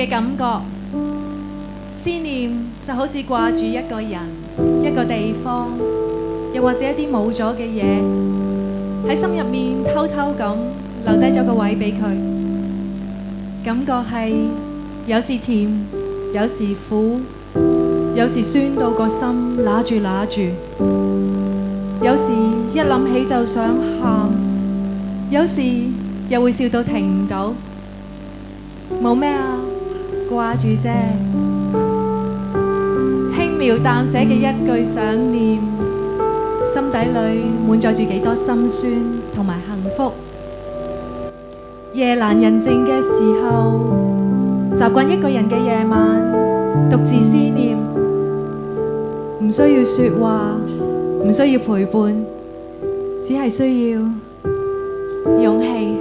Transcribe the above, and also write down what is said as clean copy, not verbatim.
嘅感覺。思念就好似掛住一個人、一個地方，又或者一啲冇咗嘅嘢，喺心入面偷偷咁留低咗個位俾佢。感覺係有時甜，有時苦，有時酸到個心揦住揦住，有時一諗起就想喊，有時又會笑到停唔到。冇咩啊，掛住啫。輕描淡寫嘅一句想念，心底裏滿載住幾多心酸同埋幸福。夜闌人靜嘅時候，習慣一個人嘅夜晚，獨自思念，唔需要說話，唔需要陪伴，只係需要勇氣。